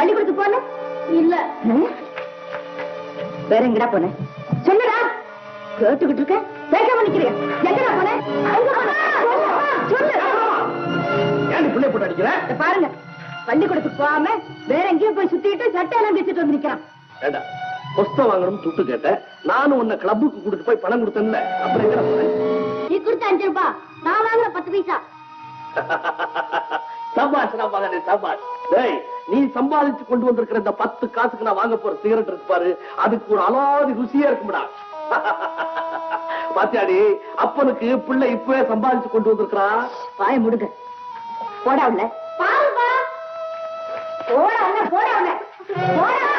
பள்ளிக்கூடத்துக்கு போன இல்ல. வேற எங்கடா போன சொல்லுடா. கேட்டுக்கிட்டு இருக்க பேசாம நிக்கிறியா? எங்கடா போன? சொல்லு. ஏன் பிள்ளை போட்டு அடிக்கிற? பாருங்க, பள்ளிக்கூடத்துக்கு போகாம வேற எங்கேயும் போய் சுத்திட்டு சட்டையெல்லாம் பேசிட்டு வந்து நிக்கிறான். ஏண்டா புஸ்தகம் வாங்கணும் துட்டு கேட்டேன். நானும் உன்னை கிளப்புக்கு கூட்டிட்டு போய் பணம் கொடுத்தேன்ல, அப்புறம் எங்கடா போனேன்? நீ கொடுத்த 5 ரூபாய், நான் வாங்குற 10 பைசா. சபாஷ்ரா மகனே சபாஷ். டேய், நீ சம்பாதிச்சு கொண்டு வந்திருக்கிற இந்த 10 காசுக்கு நான் வாங்க போற சிகரெட் இருக்கு பாரு, அதுக்கு ஒரு அலாதி ருசியா இருக்கும்டா. பாத்தியாடி, அப்பனுக்கு பிள்ளை இப்பவே சம்பாதிச்சு கொண்டு வந்திருக்கிறான். வாய முடுங்க. போடா உள்ள. பாருப்பா. போடா உள்ள, போடா உள்ள. போடா.